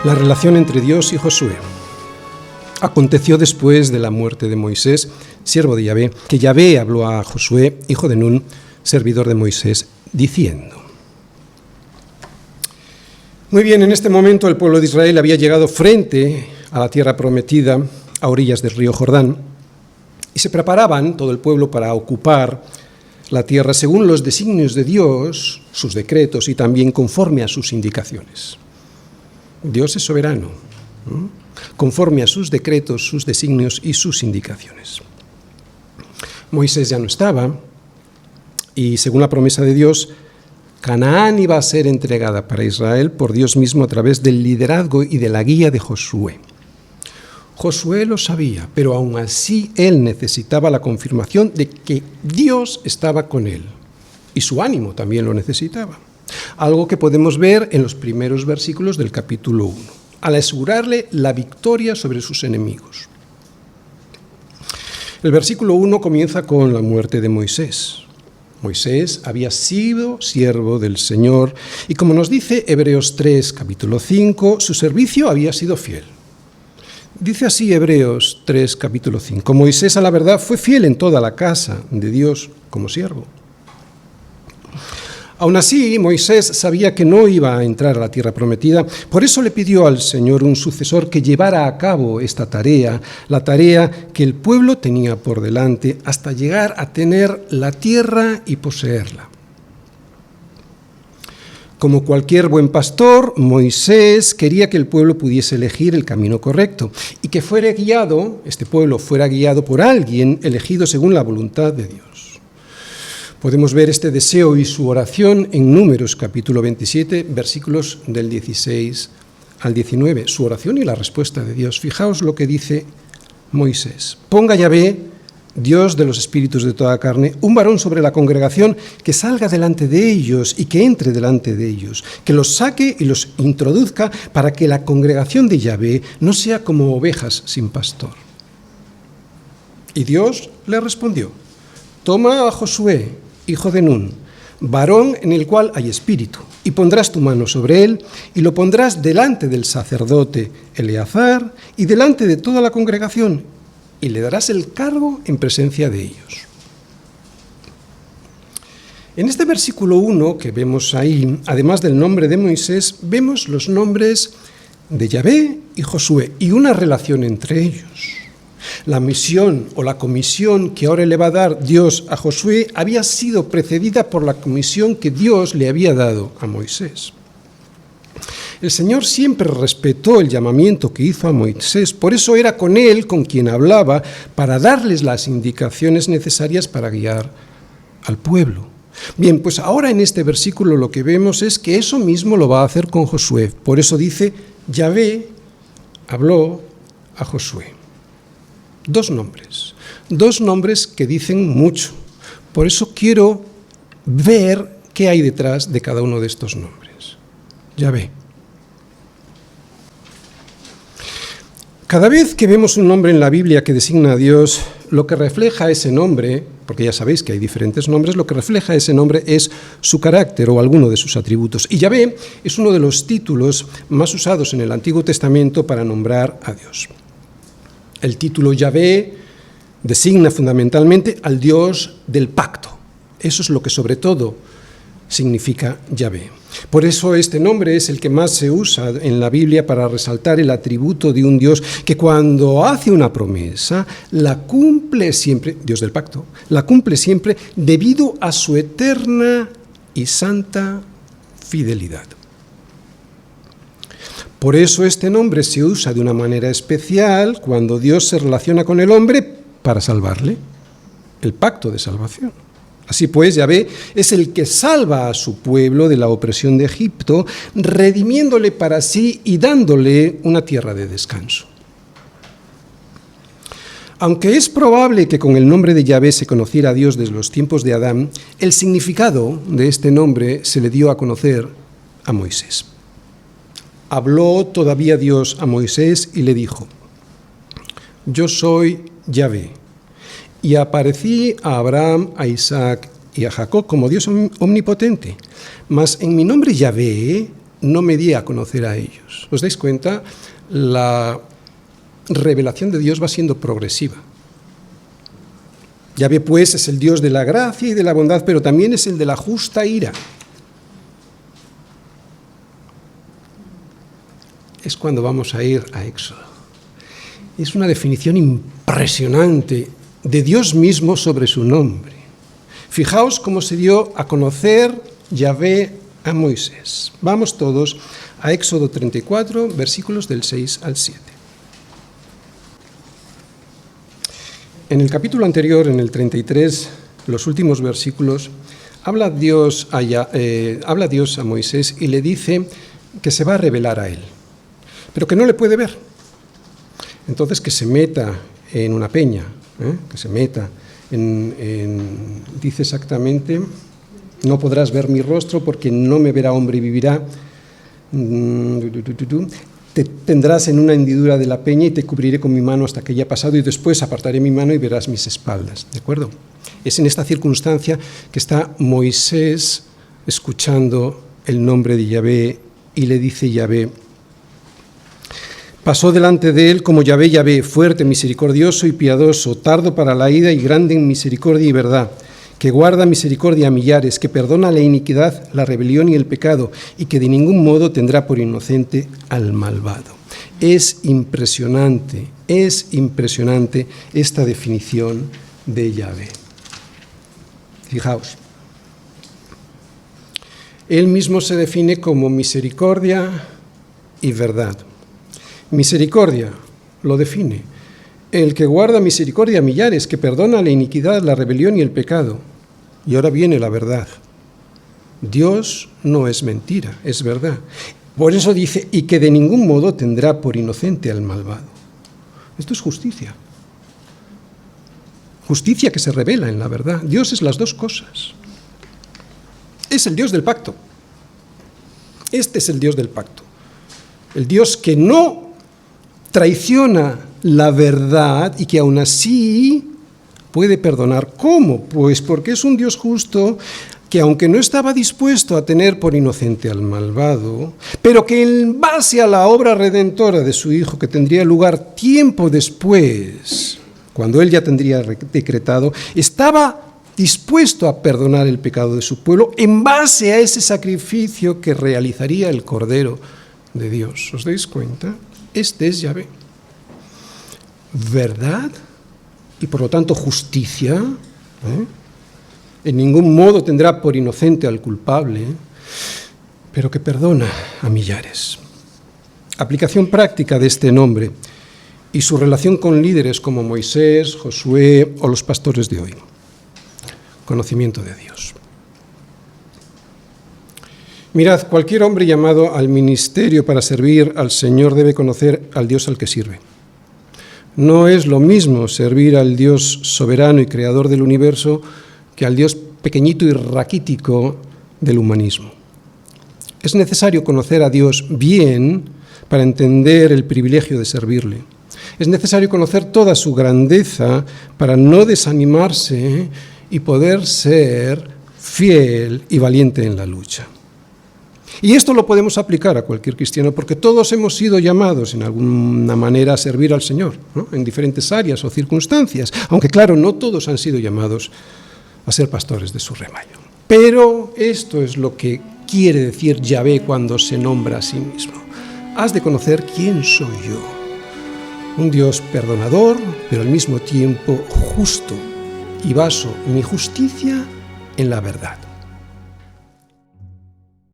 La relación entre Dios y Josué. Aconteció después de la muerte de Moisés, siervo de Yahvé, que Yahvé habló a Josué, hijo de Nun, servidor de Moisés, diciendo: Muy bien, en este momento el pueblo de Israel había llegado frente a la tierra prometida, a orillas del río Jordán, y se preparaban todo el pueblo para ocupar la tierra según los designios de Dios, sus decretos y también conforme a sus indicaciones. Dios es soberano, conforme a sus decretos, sus designios y sus indicaciones. Moisés ya no estaba y, según la promesa de Dios, Canaán iba a ser entregada para Israel por Dios mismo a través del liderazgo y de la guía de Josué. Josué lo sabía, pero aún así él necesitaba la confirmación de que Dios estaba con él, y su ánimo también lo necesitaba. Algo que podemos ver en los primeros versículos del capítulo 1, al asegurarle la victoria sobre sus enemigos. El versículo 1 comienza con la muerte de Moisés. Moisés había sido siervo del Señor y, como nos dice Hebreos 3, capítulo 5, su servicio había sido fiel. Dice así Hebreos 3, capítulo 5, Moisés a la verdad fue fiel en toda la casa de Dios como siervo. Aún así, Moisés sabía que no iba a entrar a la tierra prometida, por eso le pidió al Señor un sucesor que llevara a cabo esta tarea, la tarea que el pueblo tenía por delante hasta llegar a tener la tierra y poseerla. Como cualquier buen pastor, Moisés quería que el pueblo pudiese elegir el camino correcto y que este pueblo fuera guiado por alguien elegido según la voluntad de Dios. Podemos ver este deseo y su oración en Números capítulo 27, versículos del 16 al 19. Su oración y la respuesta de Dios. Fijaos lo que dice Moisés. Ponga Yahvé, Dios de los espíritus de toda carne, un varón sobre la congregación que salga delante de ellos y que entre delante de ellos, que los saque y los introduzca para que la congregación de Yahvé no sea como ovejas sin pastor. Y Dios le respondió: Toma a Josué, hijo de Nun, varón en el cual hay espíritu, y pondrás tu mano sobre él, y lo pondrás delante del sacerdote Eleazar, y delante de toda la congregación, y le darás el cargo en presencia de ellos. En este versículo 1 que vemos ahí, además del nombre de Moisés, vemos los nombres de Yahvé y Josué, y una relación entre ellos. La misión o la comisión que ahora le va a dar Dios a Josué había sido precedida por la comisión que Dios le había dado a Moisés. El Señor siempre respetó el llamamiento que hizo a Moisés, por eso era con él con quien hablaba para darles las indicaciones necesarias para guiar al pueblo. Bien, pues ahora en este versículo lo que vemos es que eso mismo lo va a hacer con Josué. Por eso dice, Yahvé habló a Josué. Dos nombres que dicen mucho. Por eso quiero ver qué hay detrás de cada uno de estos nombres. Yahvé. Cada vez que vemos un nombre en la Biblia que designa a Dios, lo que refleja ese nombre, porque ya sabéis que hay diferentes nombres, lo que refleja ese nombre es su carácter o alguno de sus atributos. Y Yahvé es uno de los títulos más usados en el Antiguo Testamento para nombrar a Dios. El título Yahvé designa fundamentalmente al Dios del pacto. Eso es lo que sobre todo significa Yahvé. Por eso este nombre es el que más se usa en la Biblia para resaltar el atributo de un Dios que cuando hace una promesa la cumple siempre, Dios del pacto, la cumple siempre debido a su eterna y santa fidelidad. Por eso este nombre se usa de una manera especial cuando Dios se relaciona con el hombre para salvarle, el pacto de salvación. Así pues, Yahvé es el que salva a su pueblo de la opresión de Egipto, redimiéndole para sí y dándole una tierra de descanso. Aunque es probable que con el nombre de Yahvé se conociera a Dios desde los tiempos de Adán, el significado de este nombre se le dio a conocer a Moisés. Habló todavía Dios a Moisés y le dijo: Yo soy Yahvé, y aparecí a Abraham, a Isaac y a Jacob como Dios omnipotente, mas en mi nombre Yahvé no me di a conocer a ellos. ¿Os dais cuenta? La revelación de Dios va siendo progresiva. Yahvé, pues, es el Dios de la gracia y de la bondad, pero también es el de la justa ira. Es cuando vamos a ir a Éxodo. Es una definición impresionante de Dios mismo sobre su nombre. Fijaos cómo se dio a conocer Yahvé a Moisés. Vamos todos a Éxodo 34, versículos del 6 al 7. En el capítulo anterior, en el 33, los últimos versículos, habla Dios a Moisés y le dice que se va a revelar a él, pero que no le puede ver. Entonces que se meta en una peña, que se meta dice exactamente, no podrás ver mi rostro porque no me verá hombre y vivirá. Te tendrás en una hendidura de la peña y te cubriré con mi mano hasta que haya pasado y después apartaré mi mano y verás mis espaldas. ¿De acuerdo? Es en esta circunstancia que está Moisés escuchando el nombre de Yahvé y le dice Yahvé: pasó delante de él como Yahvé, Yahvé, fuerte, misericordioso y piadoso, tardo para la ira y grande en misericordia y verdad, que guarda misericordia a millares, que perdona la iniquidad, la rebelión y el pecado, y que de ningún modo tendrá por inocente al malvado. Es impresionante esta definición de Yahvé. Fijaos, él mismo se define como misericordia y verdad. Misericordia lo define: el que guarda misericordia a millares, que perdona la iniquidad, la rebelión y el pecado. Y ahora viene la verdad. Dios no es mentira, es verdad. Por eso dice, y que de ningún modo tendrá por inocente al malvado. Esto es justicia. Justicia que se revela en la verdad. Dios es las dos cosas. Es el Dios del pacto. Este es el Dios del pacto. El Dios que no traiciona la verdad y que aún así puede perdonar. ¿Cómo? Pues porque es un Dios justo que, aunque no estaba dispuesto a tener por inocente al malvado, pero que en base a la obra redentora de su Hijo, que tendría lugar tiempo después, cuando él ya tendría decretado, estaba dispuesto a perdonar el pecado de su pueblo en base a ese sacrificio que realizaría el Cordero de Dios. ¿Os dais cuenta? Este es Yahvé. Verdad y por lo tanto justicia. En ningún modo tendrá por inocente al culpable, pero que perdona a millares. Aplicación práctica de este nombre y su relación con líderes como Moisés, Josué o los pastores de hoy. Conocimiento de Dios. Mirad, cualquier hombre llamado al ministerio para servir al Señor debe conocer al Dios al que sirve. No es lo mismo servir al Dios soberano y creador del universo que al Dios pequeñito y raquítico del humanismo. Es necesario conocer a Dios bien para entender el privilegio de servirle. Es necesario conocer toda su grandeza para no desanimarse y poder ser fiel y valiente en la lucha. Y esto lo podemos aplicar a cualquier cristiano porque todos hemos sido llamados en alguna manera a servir al Señor, ¿no? En diferentes áreas o circunstancias, aunque claro, no todos han sido llamados a ser pastores de su rebaño. Pero esto es lo que quiere decir Yahvé cuando se nombra a sí mismo. Has de conocer quién soy yo. Un Dios perdonador, pero al mismo tiempo justo, y baso mi justicia en la verdad.